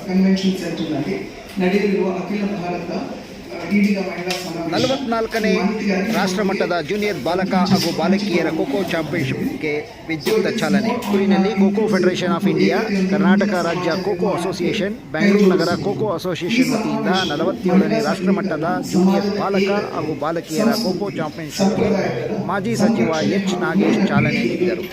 Convention ಸೆಂಟರ್ನಲ್ಲಿ ನಡೆಯಲಿರುವ ಅಖಿಲ ಭಾರತ ಈಡಿಗ ಮಹಿಳಾ ಸಮಾವೇಶ 44ನೇ ರಾಷ್ಟ್ರಮಟ್ಟದ ಜೂನಿಯರ್ ಬಾಲಕ ಹಾಗೂ ಬಾಲಕಿಯರ ಖೋಖೋ ಚಾಂಪಿಯನ್ಶಿಪ್ಗೆ ವಿದ್ಯುಕ್ತ ಚಾಲನೆ. ಪುರಿನಲ್ಲಿ kho kho federation of India, Karnataka ರಾಜ್ಯ ಖೋಖೋ ಅಸೋಸಿಯೇಷನ್, ಬೆಂಗಳೂರು ನಗರ ಖೋಖೋ ಅಸೋಸಿಯೇಷನ್ ವತಿಯಿಂದ 47ನೇ ರಾಷ್ಟ್ರಮಟ್ಟದ ಜೂನಿಯರ್ ಬಾಲಕ ಹಾಗೂ ಬಾಲಕಿಯರ ಖೋಖೋ ಚಾಂಪಿಯನ್ಶಿಪ್ಗೆ ಮಾಜಿ ಸಚಿವ ಎಚ್ ನಾಗೇಶ್ ಚಾಲನೆ ನೀಡಿದರು.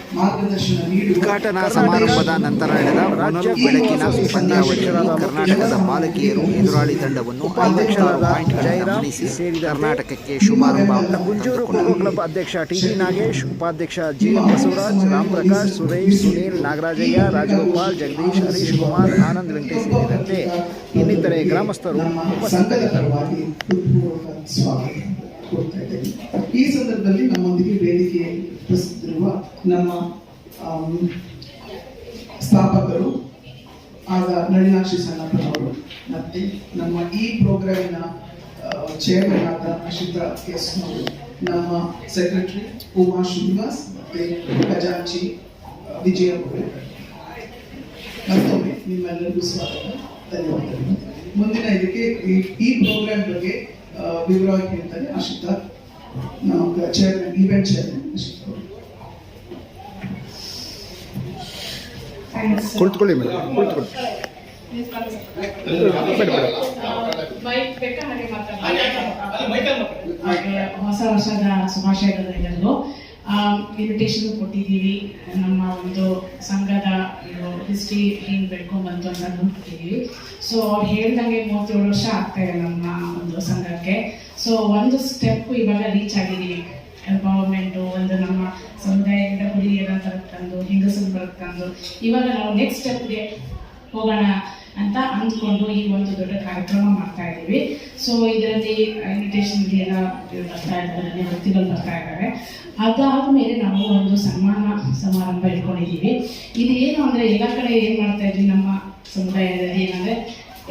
ಉದ್ಘಾಟನಾ ಸಮಾರಂಭದ ನಂತರ ನಡೆದ ರಾಜ್ಯ ಬೆಳಕಿನ ಪಂದ್ಯಾವಳಿಯಲ್ಲಿ ಕರ್ನಾಟಕದ ಬಾಲಕಿಯರು ಎದುರಾಳಿ ತಂಡವನ್ನು 5,00,000 ಪಾಯಿಂಟ್ ಗಮನಿಸಿ ಕರ್ನಾಟಕಕ್ಕೆ ಶುಭಾರಂಭ. ಗುಂಜೂರು ಖೋಖೋ ಕ್ಲಬ್ ಅಧ್ಯಕ್ಷ ಟಿ.ಜಿ. ನಾಗೇಶ್, ಉಪಾಧ್ಯಕ್ಷ ಜಿ.ಎಂ. ಬಸವರಾಜ್, ರಾಮ್ ಪ್ರಕಾಶ್, ಸುರೇಶ್, ಸುನೀಲ್, ನಾಗರಾಜಯ್ಯ, ರಾಜಗೋಪಾಲ್, ಜಗದೀಶ್, ಹರೀಶ್ ಕುಮಾರ್, ಆನಂದ್ ವೆಂಕಟೇಶ್ ಸೇರಿದಂತೆ ಇನ್ನಿತರೆ ಗ್ರಾಮಸ್ಥರು ಉಪಸ್ಥಿತರಿದ್ದರು. ಈ ಸಂದರ್ಭದಲ್ಲಿ ನಮ್ಮೊಂದಿಗೆ ವೇದಿಕೆ ಉಪಸ್ಥಿತರಿರುವ ನಮ್ಮ ಸ್ಥಾಪಕರು ಆದ ನಳಿನಾಕ್ಷಿ ಸಣ್ಣಪ್ಪನವರು, ಮತ್ತೆ ನಮ್ಮ ಈ ಪ್ರೋಗ್ರಾಮಿನ ಚೇರ್ಮನ್ ಆದ ಅಶಿತಾ ಎಸ್ ಅವರು, ನಮ್ಮ ಸೆಕ್ರೆಟರಿ ಉಮಾ ಶ್ರೀನಿವಾಸ್, ಮತ್ತೆ ಖಜಾಂಚಿ ವಿಜಯ ಅವರು, ಮತ್ತೊಮ್ಮೆ ನಿಮ್ಮೆಲ್ಲರಿಗೂ ಸ್ವಾಗತ, ಧನ್ಯವಾದಗಳು. ಮುಂದಿನ ಇದಕ್ಕೆ ಈ ಪ್ರೋಗ್ರಾಮ್ ಬಗ್ಗೆ ವಿವರವಾಗಿ ಹೇಳ್ತಾರೆ ಅಶಿತಾ, ನಮ್ಮ ಚೇರ್ಮನ್, ಈವೆಂಟ್ ಚೇರ್ಮನ್ ಅಶಿತಾ ಅವರು. ಕುಳಿತುಕೊಳ್ಳಿ ಮೇಡಮ್, ಕುಳಿತುಕೊಳ್ಳಿ. ಹೊಸ ವರ್ಷದ ಶುಭಾಶಯಗಳು ಎಲ್ಲರಿಗೂ. ಇನ್ವಿಟೇಷನ್ ಕೊಟ್ಟಿದ್ದೀವಿ. ನಮ್ಮ ಒಂದು ಸಂಘದ ಹಿಸ್ಟ್ರಿ ಹಿಂಗೆ ಬೆಳ್ಕೊಂಡ್ಬಂತು ಅಂತ ನೋಡ್ಕೊಟ್ಟಿದ್ದೀವಿ. ಸೊ ಅವ್ರು ಹೇಳ್ದಂಗೆ 37 ವರ್ಷ ಆಗ್ತಾ ಇದೆ ನಮ್ಮ ಒಂದು ಸಂಘಕ್ಕೆ. ಸೊ ಒಂದು ಸ್ಟೆಪ್ ಇವಾಗ ರೀಚ್ ಆಗಿದ್ದೀವಿ. ಎಂಪವರ್ಮೆಂಟು ಒಂದು ನಮ್ಮ ಸಮುದಾಯದಿಂದ ಹುಡುಗಿಯರ ತಂದು ಹೆಂಗಸರು ಬರ್ತಂದು ಇವಾಗ ನಾವು ನೆಕ್ಸ್ಟ್ ಸ್ಟೆಪ್ಗೆ ಹೋಗೋಣ ಅಂತ ಅಂದ್ಕೊಂಡು ಈ ಒಂದು ದೊಡ್ಡ ಕಾರ್ಯಕ್ರಮ ಮಾಡ್ತಾ ಇದ್ದೀವಿ. ಸೊ ಇದರಲ್ಲಿ ಇನ್ವಿಟೇಷನ್ ಎಲ್ಲ ಬರ್ತಾ ಇದ್ದಾರೆ, ವ್ಯಕ್ತಿಗಳು ಬರ್ತಾ ಇದ್ದಾರೆ. ಅದಾದಮೇಲೆ ನಾವು ಒಂದು ಸನ್ಮಾನ ಸಮಾರಂಭ ಇಟ್ಕೊಂಡಿದ್ದೀವಿ. ಇದು ಏನು ಅಂದರೆ, ಎಲ್ಲ ಕಡೆ ಏನು ಮಾಡ್ತಾ ಇದ್ವಿ ನಮ್ಮ ಸಮುದಾಯದಲ್ಲಿ ಏನಂದರೆ,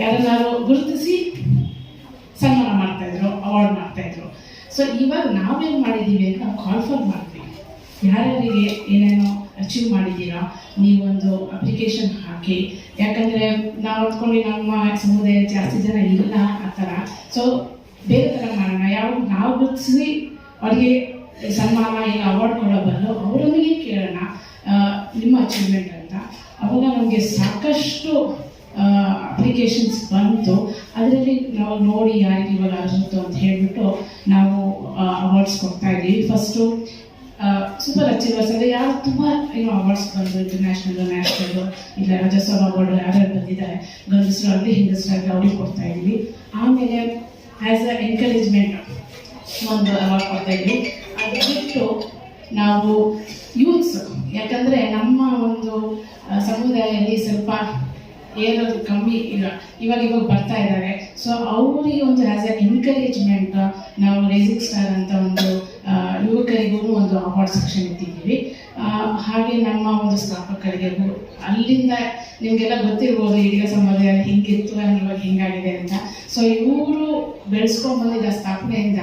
ಯಾರನ್ನಾರು ಗುರುತಿಸಿ ಸನ್ಮಾನ ಮಾಡ್ತಾಯಿದ್ರು, ಅವಾರ್ಡ್ ಮಾಡ್ತಾಯಿದ್ರು. ಸೊ ಇವಾಗ ನಾವೇನು ಮಾಡಿದ್ದೀವಿ ಅಂತ ನಾವು ಕಾಲ್ ಫಾರ್ ಮಾಡ್ತೀವಿ. ಯಾರ್ಯಾರಿಗೆ ಏನೇನೋ ಅಚೀವ್ ಮಾಡಿದ್ದೀರಾ ನೀವೊಂದು ಅಪ್ಲಿಕೇಶನ್ ಹಾಕಿ. ಯಾಕಂದರೆ ನಾವು ಅಂದ್ಕೊಂಡು ನಮ್ಮ ಸಮುದಾಯ ಜಾಸ್ತಿ ಜನ ಇಲ್ಲ ಆ ಥರ. ಸೊ ಬೇರೆ ಥರ ಮಾಡೋಣ, ಯಾವ ನಾವು ಗುರುತಿಸಿ ಅವ್ರಿಗೆ ಸನ್ಮಾನ ಇಲ್ಲ ಅವಾರ್ಡ್ ಕೊಡೋ ಬದಲು ಅವರೊಂದಿಗೆ ಕೇಳೋಣ ನಿಮ್ಮ ಅಚೀವ್ಮೆಂಟ್ ಅಂತ. ಅವಾಗ ನಮಗೆ ಸಾಕಷ್ಟು ಅಪ್ಲಿಕೇಶನ್ಸ್ ಬಂತು. ಅದರಲ್ಲಿ ನಾವು ನೋಡಿ ಯಾರಿಗೆ ಇವಾಗ ಅರ್ಹತೆ ಅಂತ ಹೇಳಿಬಿಟ್ಟು ನಾವು ಅವಾರ್ಡ್ಸ್ ಕೊಡ್ತಾ ಇದ್ದೀವಿ. ಫಸ್ಟು ಸೂಪರ್ ಅಚೀವರ್ಸ್ ಅಂದರೆ ಯಾರು ತುಂಬ ಏನೋ ಅವಾರ್ಡ್ಸ್ ಬಂದು ಇಂಟರ್ನ್ಯಾಷನಲ್, ನ್ಯಾಷನಲ್, ಇಲ್ಲ ರಾಜ್ಯೋತ್ಸವ ಅವಾರ್ಡ್ ಯಾರ್ಯಾರು ಬಂದಿದ್ದಾರೆ, ಗಂಡಸರು ಆಗಲಿ ಹೆಂಗಸರಾಗಲಿ ಅವ್ರಿಗೆ ಕೊಡ್ತಾ ಇದ್ದೀವಿ. ಆಮೇಲೆ ಆ್ಯಸ್ ಅ ಎನ್ಕರೇಜ್ಮೆಂಟ್ ಒಂದು ಅವಾರ್ಡ್ ಕೊಡ್ತಾ ಇದ್ವಿ. ಅದು ಬಿಟ್ಟು ನಾವು ಯೂತ್ಸ್, ಯಾಕಂದರೆ ನಮ್ಮ ಒಂದು ಸಮುದಾಯದಲ್ಲಿ ಸ್ವಲ್ಪ ಏನಾದ್ರು ಕಮ್ಮಿ ಇಲ್ಲ, ಇವಾಗ ಬರ್ತಾ ಇದ್ದಾರೆ. ಸೊ ಅವರಿಗೆ ಒಂದು ಆ್ಯಸ್ ಎ ಎನ್ಕರೇಜ್ಮೆಂಟ್ ನಾವು ರೇಸಿಂಗ್ ಸ್ಟಾರ್ ಅಂತ ಒಂದು ಯುವಕರಿಗೂ ಒಂದು ಅವಾರ್ಡ್ ಸೆಕ್ಷನ್ ಇಟ್ಟಿದ್ದೀವಿ. ಹಾಗೆ ನಮ್ಮ ಒಂದು ಸ್ಥಾಪಕರಿಗೆ ಅಲ್ಲಿಂದ ನಿಮಗೆಲ್ಲ ಗೊತ್ತಿರ್ಬೋದು ಈಡಿಗ ಸಮುದಾಯ ಹಿಂಗಿತ್ತು, ಇವಾಗ ಹಿಂಗಾಗಿದೆ ಅಂತ. ಸೊ ಇವರು ಬೆಳೆಸ್ಕೊಂಡು ಬಂದಿದ್ದ ಸ್ಥಾಪನೆಯಿಂದ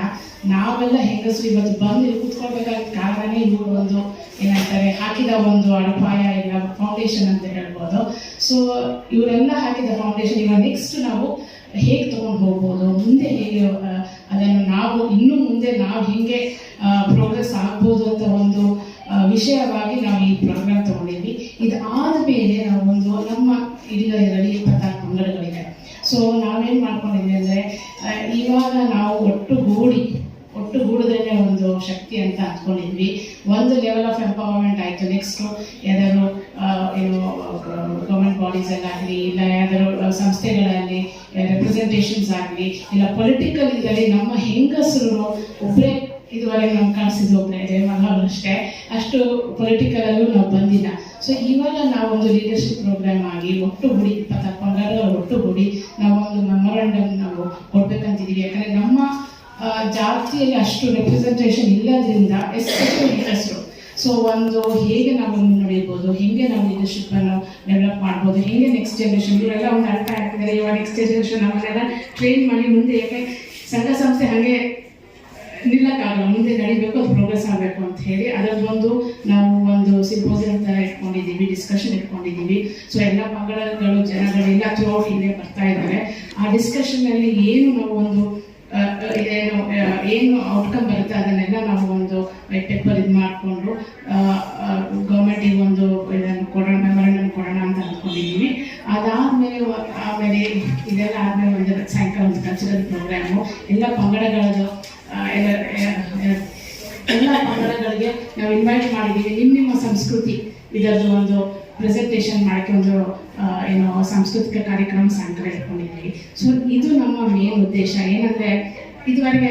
ನಾವೆಲ್ಲ ಹೆಂಗಸರು ಇವತ್ತು ಬಂದು ಕೂತ್ಕೊಳ್ಬೇಕಾದ ಕಾರಣನೇ ಇವರು ಒಂದು ಏನಂತಾರೆ ಹಾಕಿದ ಒಂದು ಅಡಿಪಾಯ ಇಲ್ಲ ಫೌಂಡೇಶನ್ ಅಂತ ಹೇಳ್ಬೋದು. ಸೊ ಇವರೆಲ್ಲ ಹಾಕಿದ ಫೌಂಡೇಶನ್ ಇವಾಗ ನೆಕ್ಸ್ಟ್ ನಾವು ಹೇಗೆ ತೊಗೊಂಡು ಹೋಗ್ಬೋದು, ಮುಂದೆ ಹೇಗೆ ಅದನ್ನು ನಾವು ಇನ್ನು ಮುಂದೆ ನಾವು ಹೇಗೆ ಪ್ರೋಗ್ರೆಸ್ ಆಗ್ಬೋದು ಅಂತ ಒಂದು ವಿಷಯವಾಗಿ ನಾವು ಈ ಪ್ರೋಗ್ರಾಮ್ ತೊಗೊಂಡಿದ್ವಿ. ಇದಾದ ಮೇಲೆ ನಾವು ಒಂದು ನಮ್ಮ ಇಡೀ 24 ಮಂಗಳಗಳಿದೆ. ಸೊ ನಾವೇನು ಮಾಡ್ಕೊಂಡಿದ್ವಿ ಅಂದರೆ, ಇವಾಗ ನಾವು ಒಟ್ಟುಗೂಡೋದ್ರೇ ಒಂದು ಶಕ್ತಿ ಅಂತ ಅಂದ್ಕೊಂಡಿದ್ವಿ. ಒಂದು ಲೆವೆಲ್ ಆಫ್ ಎಂಪವರ್ಮೆಂಟ್ ಆಯಿತು. ನೆಕ್ಸ್ಟು ಯಾವ್ದಾದ್ರು ಏನು ಗೌರ್ಮೆಂಟ್ ಬಾಡೀಸಲ್ಲಾಗಲಿ, ಇಲ್ಲ ಯಾವ್ದಾದ್ರು ಸಂಸ್ಥೆಗಳಲ್ಲಿ ರೆಪ್ರೆಸೆಂಟೇಷನ್ಸ್ ಆಗಲಿ, ಇಲ್ಲ ಪೊಲಿಟಿಕಲ್ ಇದರಲ್ಲಿ ನಮ್ಮ ಹೆಂಗಸರು ಒಬ್ಬರೇ ಇದುವರೆಗೆ ನಮ್ಗೆ ಕಾಣಿಸಿದ್ದು ಒಬ್ಬರೇ ಅಷ್ಟೇ, ಅಷ್ಟು ಪೊಲಿಟಿಕಲಲ್ಲೂ ನಾವು ಬಂದಿಲ್ಲ. ಸೊ ಇವಾಗ ನಾವೊಂದು ಲೀಡರ್ಶಿಪ್ ಪ್ರೋಗ್ರಾಮ್ ಆಗಿ ಒಟ್ಟುಗೂಡಿ 24 ಮಂಗಳಗಳ ಒಟ್ಟುಗೂಡಿ ನಾವೊಂದು ಮೆಮೊರಾಂಡಮ್ ನಾವು ಕೊಡ್ಬೇಕಂತಿದ್ದೀವಿ. ಯಾಕಂದರೆ ನಮ್ಮ ಜಾತಿಯಲ್ಲಿ ಅಷ್ಟು ರೆಪ್ರೆಸೆಂಟೇಷನ್ ಇಲ್ಲದ್ರಿಂದ ಎಸ್ಪೆಷಲಿ ಹೆಂಗಸರು. ಸೊ ಒಂದು ಹೇಗೆ ನಾವು ಮುನ್ನಡೆಯಬಹುದು, ಹೇಗೆ ನಾವು ಲೀಡರ್ಶಿಪ್ಪನ್ನು ಡೆವಲಪ್ ಮಾಡ್ಬೋದು, ಹೇಗೆ ನೆಕ್ಸ್ಟ್ ಜನರೇಷನ್ ಇವರೆಲ್ಲ ಒಂದು ಅರ್ಥ ಆಗ್ತಿದ್ದಾರೆ. ಇವಾಗ ನೆಕ್ಸ್ಟ್ ಜನರೇಷನ್ ನಮ್ಮನ್ನೆಲ್ಲ ಟ್ರೈನ್ ಮಾಡಿ ಮುಂದೆ, ಯಾಕೆ ಸಂಘ ಸಂಸ್ಥೆ ಹಾಗೆ ನಿಲ್ಲಕ್ಕಾಗಲ್ಲ, ಮುಂದೆ ನಡಿಬೇಕು, ಅದು ಪ್ರೋಗ್ರೆಸ್ ಆಗಬೇಕು ಅಂತ ಹೇಳಿ ಅದರದ್ದೊಂದು ನಾವು ಒಂದು ಸಿಂಪೋಸಿಯಂ ಥರ ಇಟ್ಕೊಂಡು ಇಟ್ಕೊಂಡಿದ್ದೀವಿ, ಡಿಸ್ಕಷನ್ ಇಟ್ಕೊಂಡಿದ್ದೀವಿ. ಸೊ ಎಲ್ಲ ಪಂಗಡಗಳು ಜನಗಳೆಲ್ಲ ಥ್ರೂಔಟ್ ಇಂಡಿಯಾ ಬರ್ತಾ ಇದ್ದಾರೆ. ಆ ಡಿಸ್ಕಷನ್ನಲ್ಲಿ ಏನು ನಾವು ಒಂದು ಏನು ಔಟ್ಕಮ್ ಬರುತ್ತೆ ಅದನ್ನೆಲ್ಲ ನಾವು ಒಂದು ವೈಟ್ ಪೇಪರ್ ಇದು ಮಾಡಿಕೊಂಡು ಗೌರ್ಮೆಂಟಿಗೆ ಒಂದು ಇದನ್ನು ಕೊಡೋಣ, ಮೆಮೊರಂಡಮ್ ಕೊಡೋಣ ಅಂತ ಅಂದ್ಕೊಂಡಿದ್ದೀವಿ. ಆಮೇಲೆ ಇದೆಲ್ಲ ಆದಮೇಲೆ ಒಂದು ಸಾಯಂಕಾಲ ಒಂದು ಕಲ್ಚರಲ್ ಪ್ರೋಗ್ರಾಮು ಎಲ್ಲ ಪಂಗಡಗಳದ್ದು ಎಲ್ಲ ಪಂಗಡಗಳಿಗೆ ನಾವು ಇನ್ವೈಟ್ ಮಾಡಿದ್ದೀವಿ. ನಿಮ್ಮ ಸಂಸ್ಕೃತಿ ಇದರದ್ದು ಒಂದು ಪ್ರೆಸೆಂಟೇಷನ್ ಮಾಡೋಕ್ಕೆ ಒಂದು ಸಾಂಸ್ಕೃತಿಕ ಕಾರ್ಯಕ್ರಮ ಸಾಯಂಕಾಲ ಇಟ್ಕೊಂಡಿದ್ದೀವಿ. ಸೊ ಇದು ನಮ್ಮ ಮೇನ್ ಉದ್ದೇಶ. ಏನಂದರೆ ಇದುವರೆಗೆ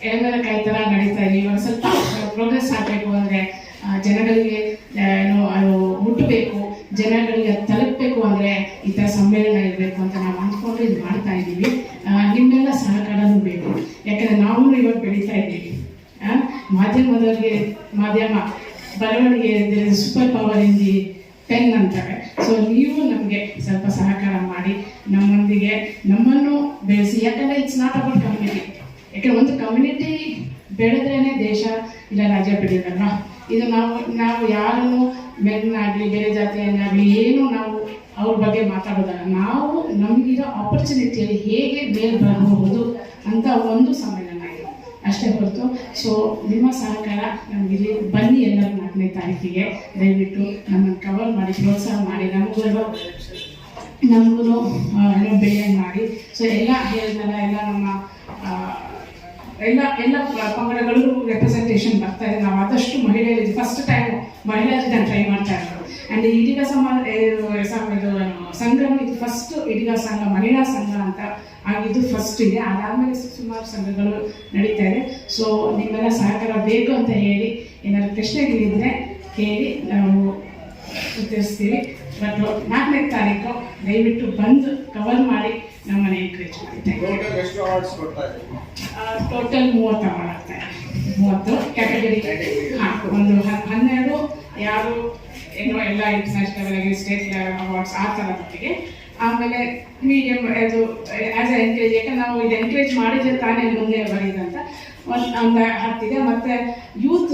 ಎಳಮೆಲಕಾಯಿ ಥರ ನಡೀತಾ ಇದ್ದೀವಿ. ಒಂದು ಸ್ವಲ್ಪ ಪ್ರೋಗ್ರೆಸ್ ಆಗಬೇಕು ಅಂದರೆ ಜನಗಳಿಗೆ ಅದು ಮುಟ್ಟಬೇಕು, ಜನಗಳಿಗೆ ತಲುಪಬೇಕು ಅಂದರೆ ಈ ಥರ ಸಮ್ಮೇಳನ ಇರಬೇಕು ಅಂತ ನಾವು ಅಂದ್ಕೊಂಡು ಇದು ಮಾಡ್ತಾ ಇದ್ದೀವಿ. ನಿಮ್ಮೆಲ್ಲ ಸಹಕಾರನೂ ಬೇಕು. ಯಾಕಂದರೆ ನಾವು ಇವಾಗ ಬೆಳೀತಾ ಇದ್ದೀವಿ. ಮಾಧ್ಯಮ ಬರವಣಿಗೆ super power in the pen ಅಂತಾರೆ. ಸೊ ನೀವು ನಮಗೆ ಸ್ವಲ್ಪ ಸಹಕಾರ ಮಾಡಿ ನಮ್ಮೊಂದಿಗೆ ನಮ್ಮನ್ನು ಬೆಳೆಸಿ. ಯಾಕಂದರೆ ಇಟ್ಸ್ ನಾಟ್ ಅಬೌಟ್ ಕಮ್ಯುನಿಟಿ. ಯಾಕಂದರೆ ಒಂದು ಕಮ್ಯುನಿಟಿ ಬೆಳೆದ್ರೇ ದೇಶ ಇಲ್ಲ ರಾಜ್ಯ ಬೆಳೆಯೋದಲ್ಲ. ಇದು ನಾವು ಯಾರನ್ನು ಮೆನ್ನಾಗಲಿ ಬೇರೆ ಜಾತಿಯನ್ನಾಗಲಿ ಏನು ನಾವು ಅವ್ರ ಬಗ್ಗೆ ಮಾತಾಡೋದಲ್ಲ. ನಾವು ನಮಗಿರೋ ಆಪರ್ಚುನಿಟಿಯಲ್ಲಿ ಹೇಗೆ ಮೇಲ್ ಬರಬಹುದು ಅಂತ ಒಂದು ಸಮ್ಮೇಳನ ಇದೆ ಅಷ್ಟೇ ಹೊರತು. ಸೊ ನಿಮ್ಮ ಸಹಕಾರ ನಮಗಿಲ್ಲಿ ಬನ್ನಿ ಎಲ್ಲರೂ 4ನೇ ತಾರೀಕಿಗೆ ದಯವಿಟ್ಟು ನಮ್ಮನ್ನು ಕವರ್ ಮಾಡಿ ಪ್ರೋತ್ಸಾಹ ಮಾಡಿ ನಮಗೂ ಬೆಳೆ ಮಾಡಿ. ಸೊ ಎಲ್ಲ ಹೇಳಿದ್ನಲ್ಲ, ಎಲ್ಲ ನಮ್ಮ ಎಲ್ಲ ಪಂಗಡಗಳು ರೆಪ್ರೆಸೆಂಟೇಷನ್ ಬರ್ತಾ ಇದೆ. ನಾವು ಆದಷ್ಟು ಮಹಿಳೆಯರಿಗೆ ಫಸ್ಟ್ ಟೈಮ್ ಮಹಿಳೆಯರಿಗೆ ಟ್ರೈ ಮಾಡ್ತಾ ಇರೋದು. ಆ್ಯಂಡ್ ಇದೀಗ ಸಂಘನೂ ಇದು ಫಸ್ಟ್ ಇದೀಗ ಸಂಘ ಮಹಿಳಾ ಸಂಘ ಅಂತ ಆಗಿದ್ದು ಫಸ್ಟ್ ಇದೆ. ಅದಾದಮೇಲೆ ಸುಮಾರು ಸಂಘಗಳು ನಡೀತಾ ಇದೆ. ಸೊ ನಿಮ್ಮೆಲ್ಲ ಸಹಕಾರ ಬೇಕು ಅಂತ ಹೇಳಿ ಏನಾದ್ರು ಪ್ರಶ್ನೆಗಳಿದ್ರೆ ಕೇಳಿ ನಾವು ಉತ್ತರಿಸ್ತೀವಿ. ಬಟ್ 4ನೇ ತಾರೀಕು ದಯವಿಟ್ಟು ಬಂದು ಕವರ್ ಮಾಡಿ ನಮ್ಮನ್ನು ಎನ್ಕರೇಜ್ ಮಾಡಿ. ಟೋಟಲ್ 30 ಅವಾರ್ಡ್ ಆಗ್ತಾರೆ. 30 ಕ್ಯಾಟಗರಿ. ಒಂದು 12 ಯಾರು ಎಲ್ಲ ಇಂಟರ್ನ್ಯಾಷನಲ್ ಆಗಿ ಸ್ಟೇಟ್ ಅವಾರ್ಡ್ಸ್ ಆ ಥರದೊಟ್ಟಿಗೆ. ಆಮೇಲೆ ಮೀಡಿಯಂ ಅದು ಆ್ಯಸ್ ಎ ಎನ್ಕರೇಜ್. ಯಾಕಂದ್ರೆ ನಾವು ಇದು ಎನ್ಕರೇಜ್ ಮಾಡಿದರೆ ತಾನೇ ಮುಂದೆ ಬರೀದಂತ ಒಂದು 10 ಇದೆ. ಮತ್ತು ಯೂತ್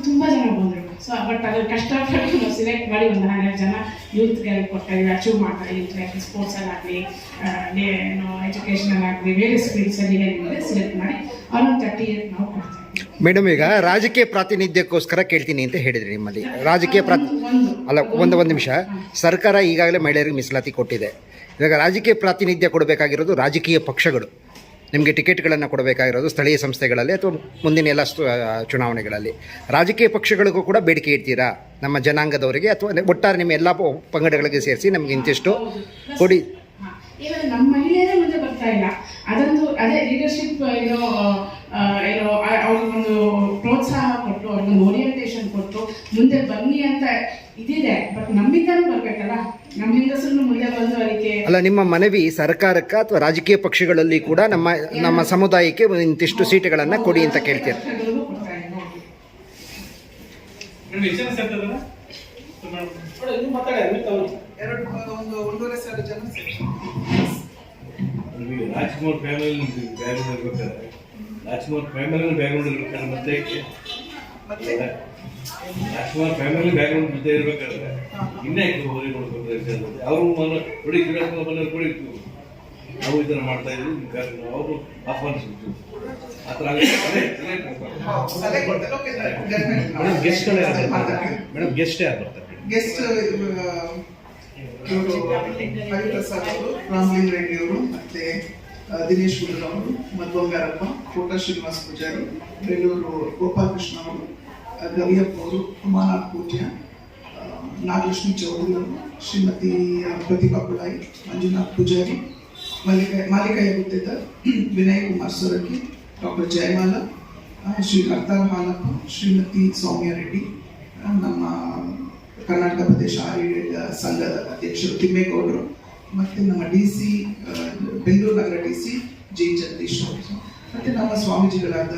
ತುಂಬ ಜನ ಬಂದರು. ಸೊ ಬಟ್ ಅದ್ರ ಕಷ್ಟಪಟ್ಟು ನಾವು ಸಿಲೆಕ್ಟ್ ಮಾಡಿ ಒಂದು 12 ಜನ ಯೂತ್ಗೆ ಕೊಡ್ತಾ ಇದ್ದೀವಿ. ಅಚೀವ್ ಮಾಡ್ತಾರೆ ಇಂಟರ್ನ್ಯಾಷನಲ್ ಸ್ಪೋರ್ಟ್ಸಲ್ಲಾಗಲಿ ಎಜುಕೇಷನಲ್ ಆಗಲಿ ಬೇರೆ ಸ್ಕಿಲ್ಸಲ್ಲಿ ಏನಿದೆ ಸಿಲೆಕ್ಟ್ ಮಾಡಿ ಅವ್ರೊಂದು 30 ನಾವು ಕೊಡ್ತಾ ಇದ್ದೀವಿ. ಮೇಡಮ್, ಈಗ ರಾಜಕೀಯ ಪ್ರಾತಿನಿಧ್ಯಕ್ಕೋಸ್ಕರ ಕೇಳ್ತೀನಿ ಅಂತ ಹೇಳಿದ್ರಿ. ನಿಮ್ಮಲ್ಲಿ ರಾಜಕೀಯ ಒಂದು ನಿಮಿಷ. ಸರ್ಕಾರ ಈಗಾಗಲೇ ಮಹಿಳೆಯರಿಗೆ ಮೀಸಲಾತಿ ಕೊಟ್ಟಿದೆ. ಇವಾಗ ರಾಜಕೀಯ ಪ್ರಾತಿನಿಧ್ಯ ಕೊಡಬೇಕಾಗಿರೋದು ರಾಜಕೀಯ ಪಕ್ಷಗಳು. ನಿಮಗೆ ಟಿಕೆಟ್ಗಳನ್ನು ಕೊಡಬೇಕಾಗಿರೋದು ಸ್ಥಳೀಯ ಸಂಸ್ಥೆಗಳಲ್ಲಿ ಅಥವಾ ಮುಂದಿನ ಎಲ್ಲ ಚುನಾವಣೆಗಳಲ್ಲಿ. ರಾಜಕೀಯ ಪಕ್ಷಗಳಿಗೂ ಕೂಡ ಬೇಡಿಕೆ ಇಡ್ತೀರಾ ನಮ್ಮ ಜನಾಂಗದವರಿಗೆ, ಅಥವಾ ಒಟ್ಟಾರೆ ನಿಮ್ಮ ಎಲ್ಲ ಪಂಗಡಗಳಿಗೆ ಸೇರಿಸಿ ನಮಗೆ ಇಂತಿಷ್ಟು ಕೊಡಿ? ಇವಾಗ ನಮ್ಮ ಮಹಿಳೆಯರೇ ಮುಂದೆ ಬರ್ತಾ ಇಲ್ಲ. ಅದೇ ಲೀಡರ್ಶಿಪ್ ಅವ್ರಿಗೊಂದು ಪ್ರೋತ್ಸಾಹ ಕೊಟ್ಟು ಅವ್ರಿಗೊಂದು ಓರಿಯೆಂಟೇಷನ್ ಕೊಟ್ಟು ಮುಂದೆ ಬನ್ನಿ ಅಂತ ಇದಿದೆ. ಬಟ್ ನಮ್ಮಿಂದನೂ ಬರ್ಬೇಕಲ್ಲ, ನಮ್ಮ ಹೆಂಗಸರು ಮುಂದೆ ಬಂದು ಅದಕ್ಕೆ ಅಲ್ಲ. ನಿಮ್ಮ ಮನವಿ ಸರ್ಕಾರಕ್ಕೆ ಅಥವಾ ರಾಜಕೀಯ ಪಕ್ಷಗಳಲ್ಲಿ ಕೂಡ ನಮ್ಮ ಸಮುದಾಯಕ್ಕೆ ಇಂತಿಷ್ಟು ಸೀಟುಗಳನ್ನು ಕೊಡಿ ಅಂತ ಕೇಳ್ತೀರಾ? ರಾಜ್ಕುಮಾರ್ ಫ್ಯಾಮಿಲಿ ಬ್ಯಾಕ್ಗ್ರೌಂಡ್ ಇರ್ಬೇಕಾದ್ರೆ ರಾಜ್ಕುಮಾರ್ ಫ್ಯಾಮಿಲಿ ಬ್ಯಾಕ್ಗ್ರೌಂಡ್ ಇರ್ಬೇಕಾದ್ರೆ ರಾಜ್ಕುಮಾರ್ ಫ್ಯಾಮಿಲಿ ಬ್ಯಾಕ್ಗ್ರೌಂಡ್ ಜೊತೆ ಇರ್ಬೇಕಾದ್ರೆ ಇನ್ನೇ ಹೋಗಿ ನೋಡ್ಬೇಕು. ಅವರು ನೋಡಿ ಮನೆಯವ್ರು ಕೂಡ ಇತ್ತು. ನಾವು ಈ ಥರ ಮಾಡ್ತಾ ಇದ್ವಿ. ಅವರು ಆಹ್ವಾನಿಸ್ಬಿಟ್ಟು ಆ ಥರ ಮೇಡಮ್ ಗೆಸ್ಟ್ಗಳೇ ಮೇಡಮ್ ಗೆಸ್ಟೇ ಯಾರು ಬರ್ತಾರೆ? ಗೆಸ್ಟ್ ಹರಿಪ್ರಸಾದ್ ಅವರು, ರಾಮಲಿಂಗ ರೆಡ್ಡಿ ಅವರು, ಮತ್ತೆ ದಿನೇಶ್ ಗುಂಡೂರಾವ್ ಅವರು, ಮಧ್ವಂಗಾರಪ್ಪ, ಕೋಟ ಶ್ರೀನಿವಾಸ ಪೂಜಾರಿ, ಬೆಳ್ಳೂರು ಗೋಪಾಲಕೃಷ್ಣ ಅವರು, ಗವಿಯಪ್ಪ ಅವರು, ಉಮಾನಾಥ್ ಪೂಜ್ಯ, ನಾಗಲಕ್ಷ್ಮಿ ಚೌಧರಿ ಅವರು, ಶ್ರೀಮತಿ ಪ್ರತಿಭಾ ಕುಳಾಯಿ, ಮಂಜುನಾಥ್ ಪೂಜಾರಿ, ಮಾಲಿಕಯ್ಯ ಗುತ್ತೇದಾರ್, ವಿನಯ್ ಕುಮಾರ್ ಸೊರಗಿ, ಡಾಕ್ಟರ್ ಜಯಮಾಲ, ಶ್ರೀ ಕರ್ತಾರ್ ಹಾಲಪ್ಪ, ಶ್ರೀಮತಿ ಸೌಮ್ಯ ರೆಡ್ಡಿ, ನಮ್ಮ ಕರ್ನಾಟಕ ಪ್ರದೇಶ ಆಡಳಿತ ಸಂಘದ ಅಧ್ಯಕ್ಷರು ತಿಮ್ಮೇಗೌಡರು, ಮತ್ತು ನಮ್ಮ DC ಬೆಂಗಳೂರು ನಗರ DC ಜಿ ಜಗದೀಶ್ ಅವರು, ಮತ್ತು ನಮ್ಮ ಸ್ವಾಮೀಜಿಗಳಾದ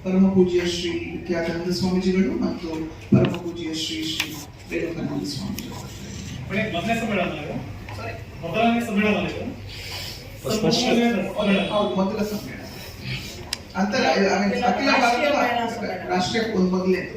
ಪರಮ ಪೂಜ್ಯ ಶ್ರೀ ವಿಖ್ಯಾತಾನಂದ ಸ್ವಾಮೀಜಿಗಳು ಮತ್ತು ಪರಮ ಪೂಜ್ಯ ಶ್ರೀ ರೇಣುಕಾನಂದ ಸ್ವಾಮೀಜಿಗಳು. ಮೊದಲ ಸಮ್ಮೇಳನ ಅಖಿಲ ಭಾರತ ರಾಷ್ಟ್ರೀಯ ಮೊದಲನೇದು.